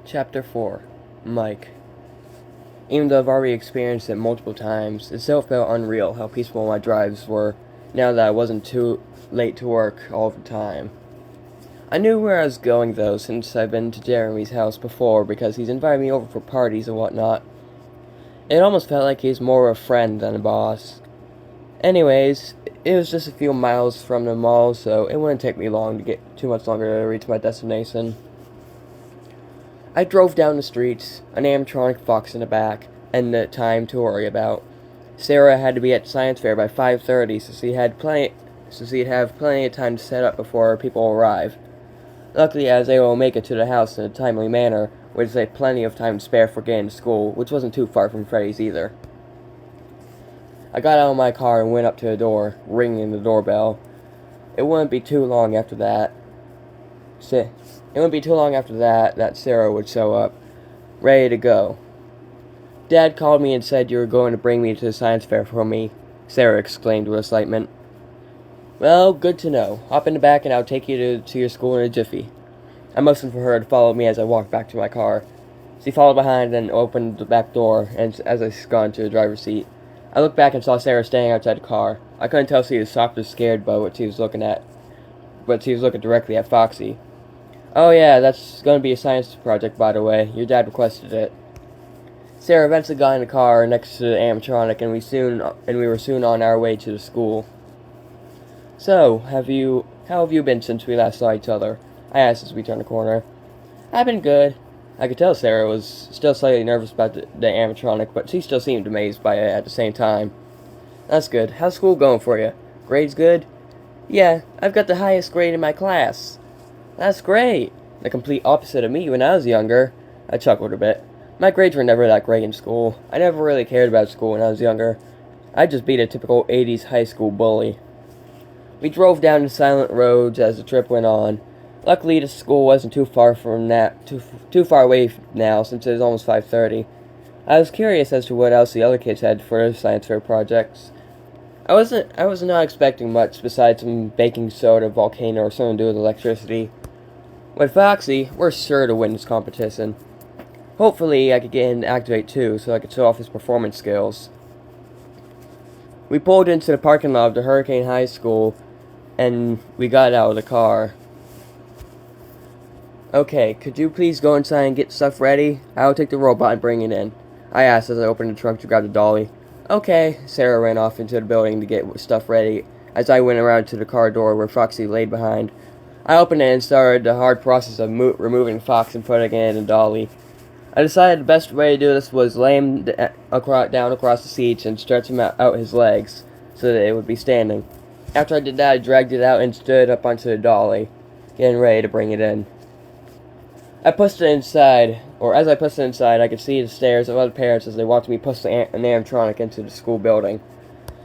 Chapter 4 Mike. Even though I've already experienced it multiple times, it still felt unreal how peaceful my drives were now that I wasn't too late to work all the time. I knew where I was going though, since I've been to Jeremy's house before because he's invited me over for parties and whatnot. It almost felt like he's more of a friend than a boss. Anyways, it was just a few miles from the mall, so it wouldn't take me too much longer to reach my destination. I drove down the streets, an animatronic fox in the back, and the time to worry about. Sarah had to be at science fair by 5:30, so she'd have plenty of time to set up before people arrive. Luckily, I was able to make it to the house in a timely manner, which left plenty of time to spare for getting to school, which wasn't too far from Freddy's either. I got out of my car and went up to the door, ringing the doorbell. It wouldn't be too long after that. That Sarah would show up, ready to go. Dad called me and said you were going to bring me to the science fair for me, Sarah exclaimed with excitement. Well, good to know. Hop in the back and I'll take you to your school in a jiffy. I motioned for her to follow me as I walked back to my car. She followed behind and opened the back door and as I got into the driver's seat. I looked back and saw Sarah standing outside the car. I couldn't tell if she was shocked or scared by what she was looking at, but she was looking directly at Foxy. Oh yeah, that's going to be a science project, by the way. Your dad requested it. Sarah eventually got in the car next to the animatronic, and we were soon on our way to the school. So, how have you been since we last saw each other? I asked as we turned the corner. I've been good. I could tell Sarah was still slightly nervous about the animatronic, but she still seemed amazed by it at the same time. That's good. How's school going for you? Grades good? Yeah, I've got the highest grade in my class. That's great. The complete opposite of me when I was younger. I chuckled a bit. My grades were never that great in school. I never really cared about school when I was younger. I just beat a typical 80s high school bully. We drove down the silent roads as the trip went on. Luckily, the school wasn't too far away now since it was almost 5:30. I was curious as to what else the other kids had for their science fair projects. I was not expecting much besides some baking soda, volcano, or something to do with electricity. With Foxy, we're sure to win this competition. Hopefully, I could get him to activate too, so I could show off his performance skills. We pulled into the parking lot of the Hurricane High School, and we got out of the car. Okay, could you please go inside and get stuff ready? I'll take the robot and bring it in, I asked as I opened the trunk to grab the dolly. Okay, Sarah ran off into the building to get stuff ready, as I went around to the car door where Foxy laid behind. I opened it and started the hard process of removing Fox and putting it in a dolly. I decided the best way to do this was lay him down across the seats and stretch him out his legs so that it would be standing. After I did that, I dragged it out and stood up onto the dolly, getting ready to bring it in. As I pushed it inside, I could see the stares of other parents as they watched me push an animatronic into the school building.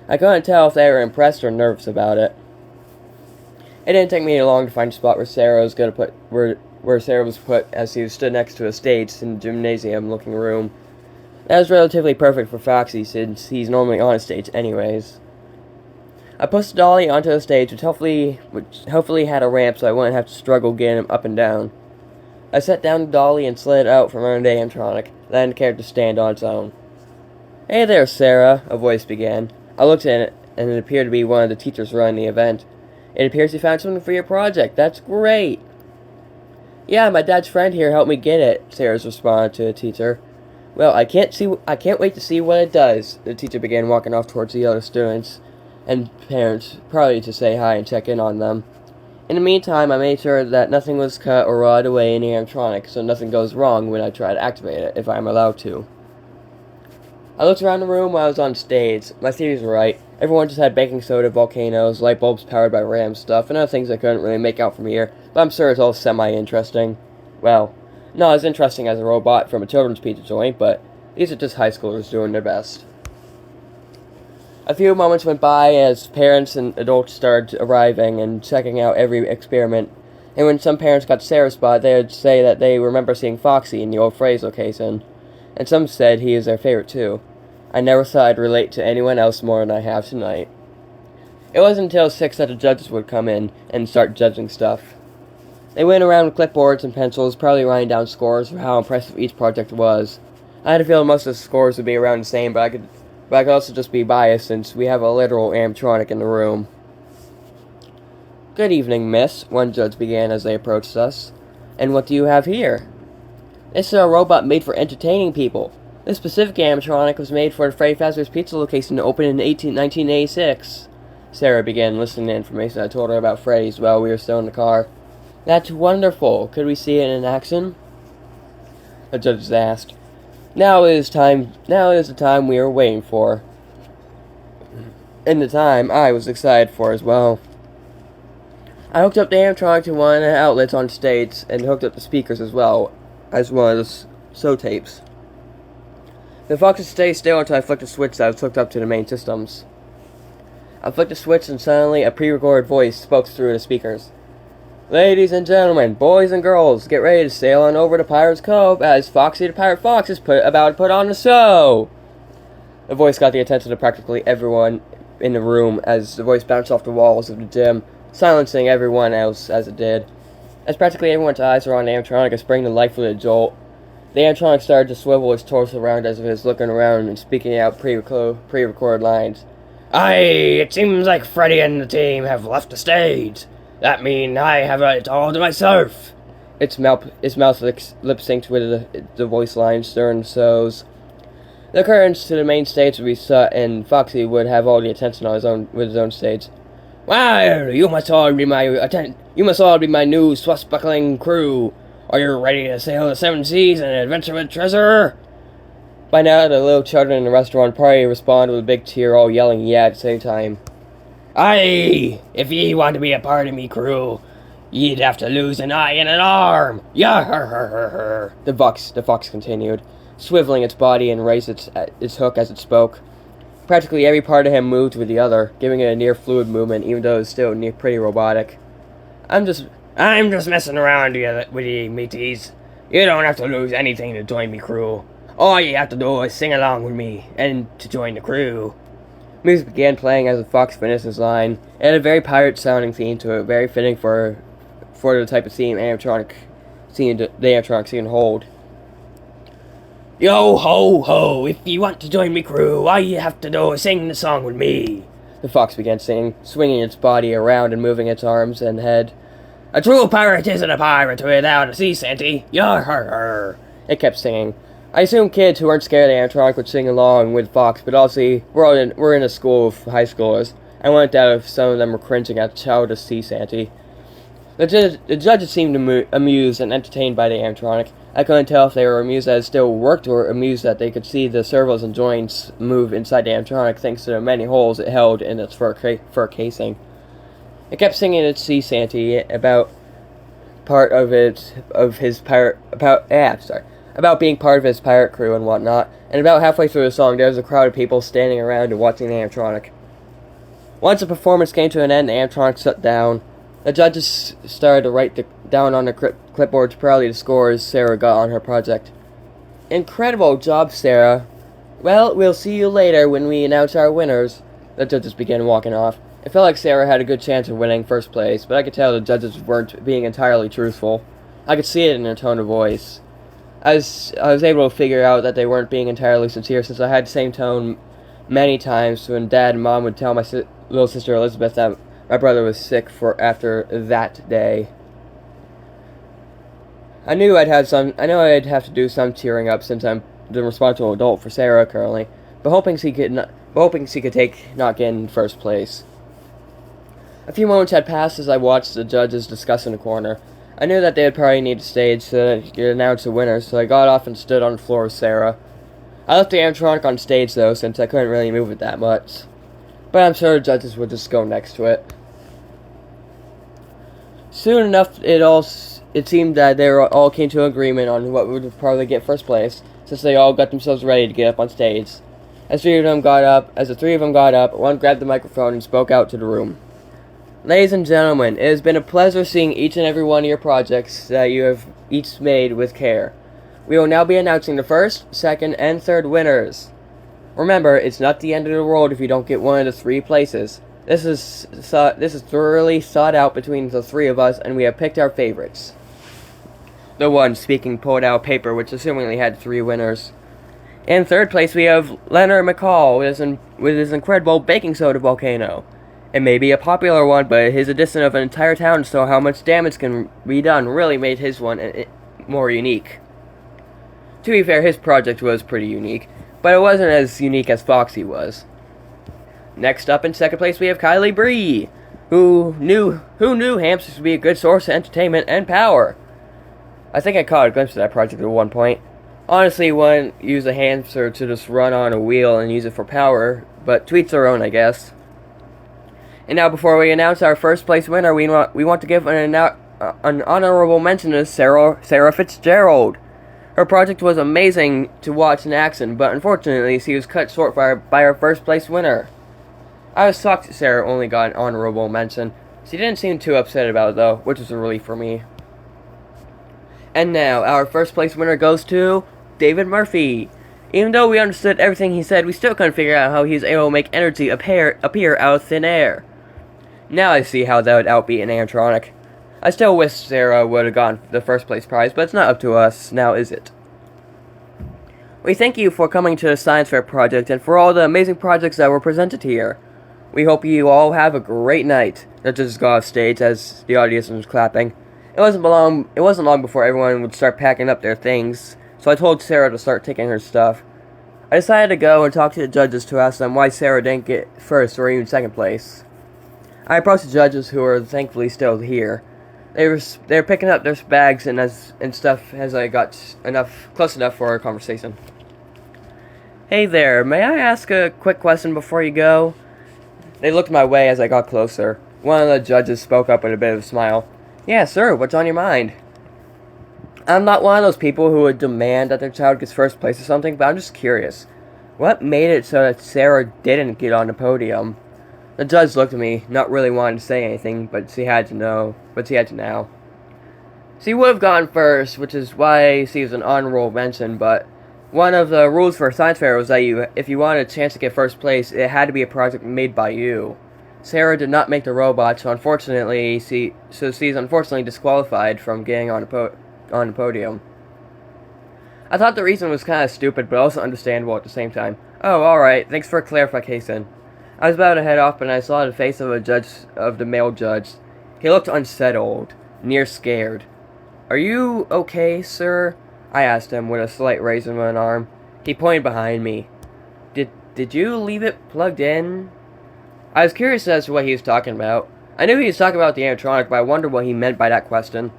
I couldn't tell if they were impressed or nervous about it. It didn't take me long to find a spot where Sarah was put as she stood next to a stage in the gymnasium-looking room. That was relatively perfect for Foxy since he's normally on a stage anyways. I pushed the dolly onto the stage, which hopefully had a ramp so I wouldn't have to struggle getting him up and down. I set down the dolly and slid it out from under the animatronic, then cared to stand on its own. Hey there, Sarah, a voice began. I looked at it, and it appeared to be one of the teachers running the event. It appears you found something for your project. That's great. Yeah, my dad's friend here helped me get it, Sarah's responded to the teacher. Well, I can't wait to see what it does. The teacher began walking off towards the other students and parents, probably to say hi and check in on them. In the meantime, I made sure that nothing was cut or rotted away in the animatronic, so nothing goes wrong when I try to activate it, if I am allowed to. I looked around the room while I was on stage. My theories were right. Everyone just had baking soda, volcanoes, light bulbs powered by RAM stuff, and other things I couldn't really make out from here, but I'm sure it's all semi-interesting. Well, not as interesting as a robot from a children's pizza joint, but these are just high schoolers doing their best. A few moments went by as parents and adults started arriving and checking out every experiment, and when some parents got to Sarah's spot, they would say that they remember seeing Foxy in the old Phrase location, and some said he is their favorite too. I never thought I'd relate to anyone else more than I have tonight. It wasn't until 6 that the judges would come in and start judging stuff. They went around with clipboards and pencils, probably writing down scores for how impressive each project was. I had a feeling most of the scores would be around the same, but I could also just be biased since we have a literal animatronic in the room. "Good evening, miss," one judge began as they approached us. "And what do you have here?" "This is a robot made for entertaining people. This specific animatronic was made for the Freddy Fazbear's Pizza location to open in 1986. Sarah began listening to information I told her about Freddy's while we were still in the car. "That's wonderful. Could we see it in action?" The judges asked. Now is the time we were waiting for. And the time I was excited for as well. I hooked up the animatronic to one of the outlets on stage and hooked up the speakers as well as one of the show tapes. The fox would stay still until I flicked the switch that was hooked up to the main systems. I flicked the switch and suddenly a pre-recorded voice spoke through the speakers. "Ladies and gentlemen, boys and girls, get ready to sail on over to Pirate's Cove as Foxy the Pirate Fox is about to put on a show." The voice got the attention of practically everyone in the room as the voice bounced off the walls of the gym, silencing everyone else as it did. As practically everyone's eyes were on the animatronic, it sprang to life with a jolt. The animatronic started to swivel its torso around as if it was looking around and speaking out pre-recorded lines. "Aye, it seems like Freddy and the team have left the stage. That means I have it all to myself." Its mouth lip-synced with the voice lines during the shows. The curtains to the main stage would be shut, and Foxy would have all the attention on his own stage. "Well, you must all be my new swashbuckling crew. Are you ready to sail the seven seas and adventure with treasure?" By now, the little children in the restaurant probably responded with a big cheer, all yelling "yeah" at the same time. "Aye, if ye want to be a part of me crew, ye'd have to lose an eye and an arm. Yah-her-her-her-her," the fox continued, swiveling its body and raised its hook as it spoke. Practically every part of him moved with the other, giving it a near fluid movement, even though it was still pretty robotic. I'm just messing around with you, mateys. You don't have to lose anything to join me crew. All you have to do is sing along with me, and to join the crew." Music began playing as the fox finished his line. It had a very pirate-sounding theme to it, very fitting for the type of theme the animatronic scene hold. "Yo ho ho! If you want to join me crew, all you have to do is sing the song with me." The fox began singing, swinging its body around and moving its arms and head. "A true pirate isn't a pirate without a sea shanty. Yar-har-har," it kept singing. I assume kids who weren't scared of the animatronic would sing along with Fox, but obviously we're in a school of high schoolers. I wondered if some of them were cringing at the childish sea shanty. The judges seemed amused and entertained by the animatronic. I couldn't tell if they were amused that it still worked or amused that they could see the servos and joints move inside the animatronic thanks to the many holes it held in its fur casing. It kept singing its sea shanty about about being part of his pirate crew and whatnot, and about halfway through the song there was a crowd of people standing around and watching the animatronic. Once the performance came to an end, the animatronic shut down. The judges started to write down on the clipboards proudly the scores Sarah got on her project. "Incredible job, Sarah. Well, we'll see you later when we announce our winners." The judges began walking off. It felt like Sarah had a good chance of winning first place, but I could tell the judges weren't being entirely truthful. I could see it in their tone of voice. I was able to figure out that they weren't being entirely sincere since I had the same tone many times when Dad and Mom would tell my little sister Elizabeth that my brother was sick after that day. I knew I'd have to do some cheering up since I'm the responsible adult for Sarah currently, but hoping she could take not getting first place. A few moments had passed as I watched the judges discuss in the corner. I knew that they would probably need a stage to announce the winner, so I got off and stood on the floor with Sarah. I left the animatronic on stage though, since I couldn't really move it that much. But I'm sure the judges would just go next to it. Soon enough, it seemed that they all came to an agreement on what would probably get first place, since they all got themselves ready to get up on stage. As the three of them got up, one grabbed the microphone and spoke out to the room. "Ladies and gentlemen, it has been a pleasure seeing each and every one of your projects that you have each made with care. We will now be announcing the first, second, and third winners. Remember, it's not the end of the world if you don't get one of the three places. This is thoroughly sought out between the three of us, and we have picked our favorites. The one speaking pulled out paper, which assumingly had 3 winners. In third place, we have Leonard McCall with his incredible baking soda volcano. It may be a popular one, but his addition of an entire town to show how much damage can be done really made his one more unique. To be fair, his project was pretty unique, but it wasn't as unique as Foxy was. Next up in second place, we have Kylie Bree, who knew hamsters would be a good source of entertainment and power. I think I caught a glimpse of that project at one point. Honestly, wouldn't use a hamster to just run on a wheel and use it for power, but to each their own, I guess. And now, before we announce our first place winner, we want to give an honorable mention to Sarah Fitzgerald. Her project was amazing to watch in action, but unfortunately, she was cut short by our first place winner. I was shocked that Sarah only got an honorable mention. She didn't seem too upset about it, though, which was a relief for me. And now, our first place winner goes to David Murphy. Even though we understood everything he said, we still couldn't figure out how he was able to make energy appear out of thin air. Now I see how that would outbeat an animatronic. I still wish Sarah would have gotten the first place prize, but it's not up to us, now is it? We thank you for coming to the Science Fair project and for all the amazing projects that were presented here. We hope you all have a great night. The judges got off stage as the audience was clapping. It wasn't long before everyone would start packing up their things, so I told Sarah to start taking her stuff. I decided to go and talk to the judges to ask them why Sarah didn't get first or even second place. I approached the judges, who are thankfully still here. They were picking up their bags and stuff as I got close enough for a conversation. Hey there, may I ask a quick question before you go? They looked my way as I got closer. One of the judges spoke up with a bit of a smile. Yeah, sir, what's on your mind? I'm not one of those people who would demand that their child gets first place or something, but I'm just curious. What made it so that Sarah didn't get on the podium? The judge looked at me, not really wanting to say anything, but she had to know. She would have gone first, which is why she was an honorable mention, but one of the rules for Science Fair was that if you wanted a chance to get first place, it had to be a project made by you. Sarah did not make the robot, so she's unfortunately disqualified from getting on the podium. I thought the reason was kind of stupid, but also understandable at the same time. Oh, alright, thanks for clarification. I was about to head off, and I saw the face of the male judge. He looked unsettled, near scared. Are you okay, sir? I asked him with a slight raise of an arm. He pointed behind me. Did you leave it plugged in? I was curious as to what he was talking about. I knew he was talking about the animatronic, but I wondered what he meant by that question.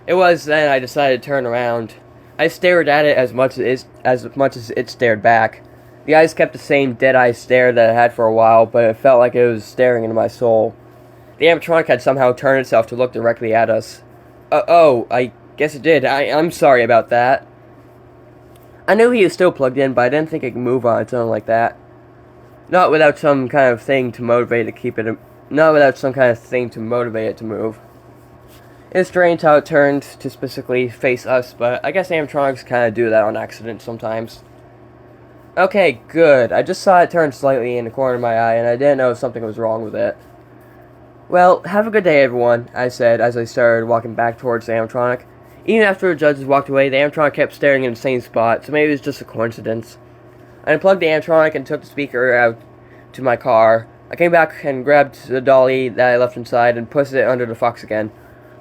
It was then I decided to turn around. I stared at it as much as it stared back. The eyes kept the same dead-eye stare that it had for a while, but it felt like it was staring into my soul. The animatronic had somehow turned itself to look directly at us. Oh, I guess it did. I'm sorry about that. I knew he was still plugged in, but I didn't think it could move on its own like that. Not without some kind of thing to motivate it to move. It's strange how it turned to specifically face us, but I guess animatronics kind of do that on accident sometimes. Okay, good. I just saw it turn slightly in the corner of my eye, and I didn't know if something was wrong with it. Well, have a good day, everyone, I said as I started walking back towards the animatronic. Even after the judges walked away, the animatronic kept staring in the same spot, so maybe it was just a coincidence. I unplugged the animatronic and took the speaker out to my car. I came back and grabbed the dolly that I left inside and pushed it under the Fox again.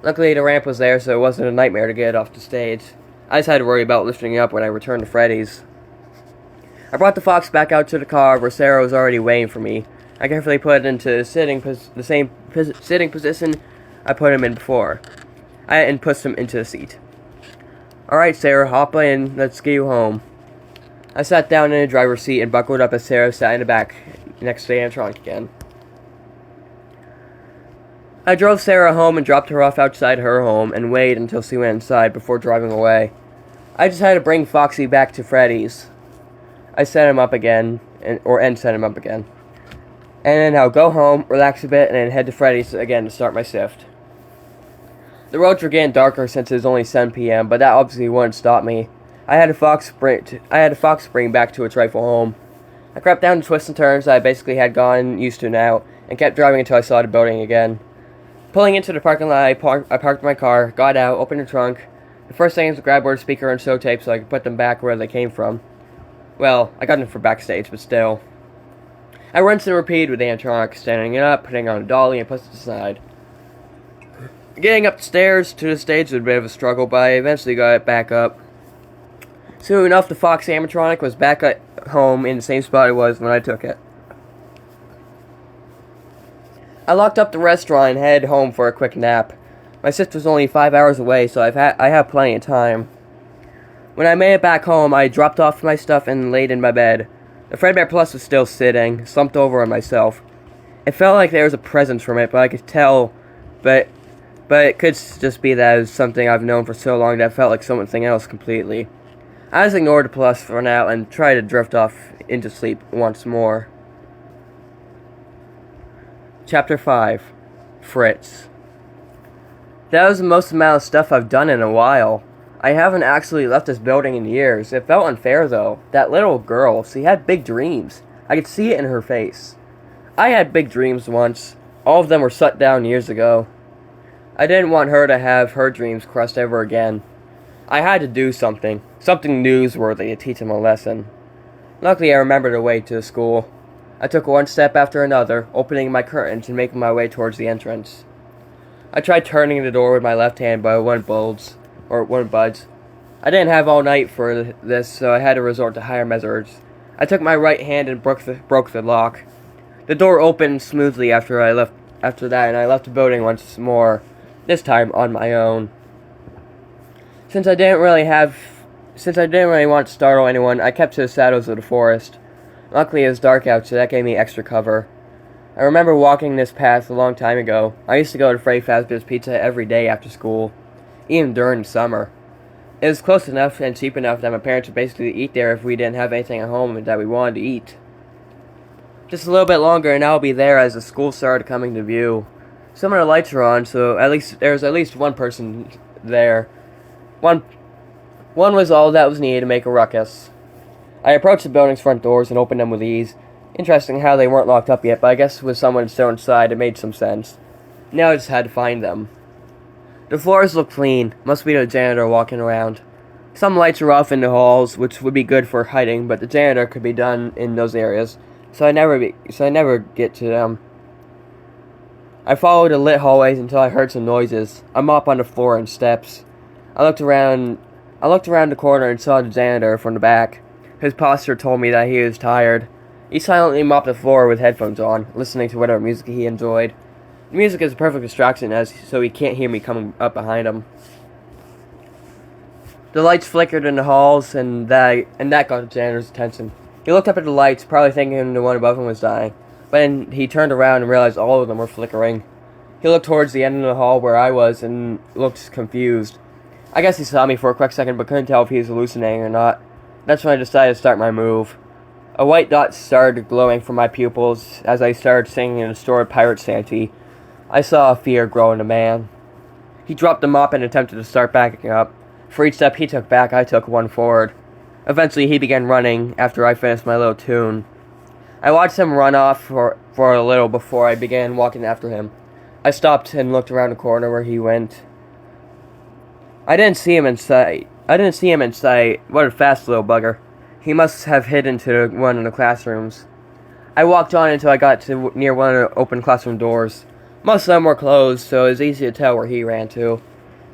Luckily, the ramp was there, so it wasn't a nightmare to get it off the stage. I just had to worry about lifting it up when I returned to Freddy's. I brought the Fox back out to the car where Sarah was already waiting for me. I carefully put it into the same sitting position I put him in before. And pushed him into the seat. Alright, Sarah, hop in. Let's get you home. I sat down in the driver's seat and buckled up as Sarah sat in the back next to the animatronic again. I drove Sarah home and dropped her off outside her home and waited until she went inside before driving away. I just had to bring Foxy back to Freddy's. I set him up again, and set him up again. And then I'll go home, relax a bit, and then head to Freddy's again to start my shift. The roads were getting darker since it was only 7 p.m., but that obviously wouldn't stop me. I had a Fox spring back to its rightful home. I crept down the twists and turns that I basically had gotten used to now, and kept driving until I saw the building again. Pulling into the parking lot, I parked my car, got out, opened the trunk. The first thing was to grab a speaker and show tape so I could put them back where they came from. Well, I got them for backstage, but still. I rinsed and repeated with the animatronic, standing it up, putting it on a dolly, and put it aside. Getting up the stairs to the stage was a bit of a struggle, but I eventually got it back up. Soon enough, the Fox animatronic was back at home in the same spot it was when I took it. I locked up the restaurant and headed home for a quick nap. My shift was only 5 hours away, so I have plenty of time. When I made it back home, I dropped off my stuff and laid in my bed. The Fazbear Plus was still sitting, slumped over on myself. It felt like there was a presence from it, but I could tell, but it could just be that it was something I've known for so long that it felt like something else completely. I just ignored the Plus for now and tried to drift off into sleep once more. Chapter 5. Fritz. That was the most amount of stuff I've done in a while. I haven't actually left this building in years. It felt unfair, though. That little girl, she had big dreams. I could see it in her face. I had big dreams once. All of them were shut down years ago. I didn't want her to have her dreams crushed ever again. I had to do something newsworthy to teach him a lesson. Luckily, I remembered the way to the school. I took one step after another, opening my curtains and making my way towards the entrance. I tried turning the door with my left hand, but it wouldn't budge. I didn't have all night for this, so I had to resort to higher measures. I took my right hand and broke the lock. The door opened smoothly after that, and I left the building once more, this time on my own. Since I didn't really want to startle anyone, I kept to the shadows of the forest. Luckily, it was dark out, so that gave me extra cover. I remember walking this path a long time ago. I used to go to Freddy Fazbear's Pizza every day after school, even during the summer. It was close enough and cheap enough that my parents would basically eat there if we didn't have anything at home that we wanted to eat. Just a little bit longer and I'll be there as the school started coming to view. Some of the lights are on, so there's at least one person there. One was all that was needed to make a ruckus. I approached the building's front doors and opened them with ease. Interesting how they weren't locked up yet, but I guess with someone still inside it made some sense. Now I just had to find them. The floors look clean. Must be the janitor walking around. Some lights are off in the halls, which would be good for hiding, but the janitor could be done in those areas, so I never get to them. I followed the lit hallways until I heard some noises. A mop on the floor and steps. I looked around the corner and saw the janitor from the back. His posture told me that he was tired. He silently mopped the floor with headphones on, listening to whatever music he enjoyed. The music is a perfect distraction, so he can't hear me coming up behind him. The lights flickered in the halls, and that got the janitor's attention. He looked up at the lights, probably thinking the one above him was dying. But then he turned around and realized all of them were flickering. He looked towards the end of the hall where I was and looked confused. I guess he saw me for a quick second, but couldn't tell if he was hallucinating or not. That's when I decided to start my move. A white dot started glowing from my pupils as I started singing in a distorted pirate shanty. I saw a fear grow in the man. He dropped the mop and attempted to start backing up. For each step he took back, I took one forward. Eventually, he began running after I finished my little tune. I watched him run off for a little before I began walking after him. I stopped and looked around the corner where he went. I didn't see him in sight. What a fast little bugger. He must have hid into one of the classrooms. I walked on until I got to near one of the open classroom doors. Most of them were closed, so it was easy to tell where he ran to.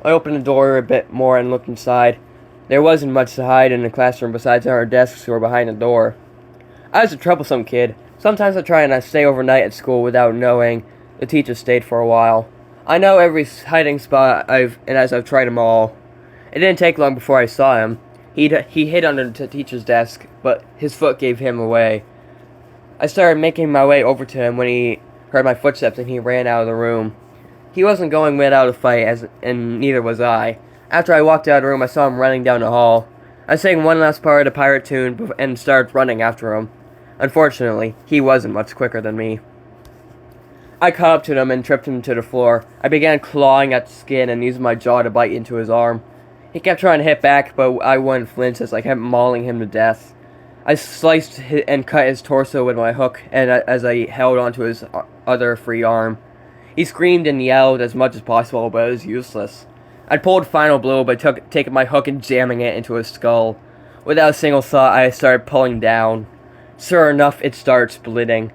I opened the door a bit more and looked inside. There wasn't much to hide in the classroom besides our desks who were behind the door. I was a troublesome kid. Sometimes I try and I stay overnight at school without knowing the teacher stayed for a while. I know every hiding spot as I've tried them all. It didn't take long before I saw him. He hid under the teacher's desk, but his foot gave him away. I started making my way over to him when he heard my footsteps and he ran out of the room. He wasn't going without a fight, and neither was I. After I walked out of the room, I saw him running down the hall. I sang one last part of the pirate tune and started running after him. Unfortunately, he wasn't much quicker than me. I caught up to him and tripped him to the floor. I began clawing at the skin and using my jaw to bite into his arm. He kept trying to hit back, but I wouldn't flinch as I kept mauling him to death. I sliced and cut his torso with my hook, and as I held onto his other free arm. He screamed and yelled as much as possible, but it was useless. I pulled final blow by taking my hook and jamming it into his skull. Without a single thought, I started pulling down. Sure enough, it started splitting.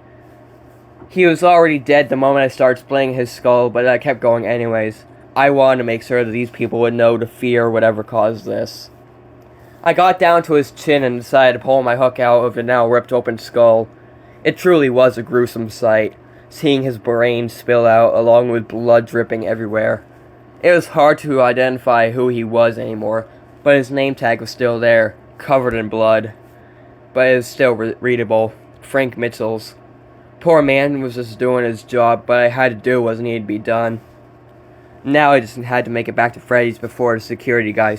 He was already dead the moment I started splitting his skull, but I kept going anyways. I wanted to make sure that these people would know to fear whatever caused this. I got down to his chin and decided to pull my hook out of the now ripped open skull. It truly was a gruesome sight, seeing his brain spill out along with blood dripping everywhere. It was hard to identify who he was anymore, but his name tag was still there, covered in blood. But it was still readable. Frank Mitchell's. Poor man was just doing his job, but I had to do what needed to be done. Now I just had to make it back to Freddy's before the security guy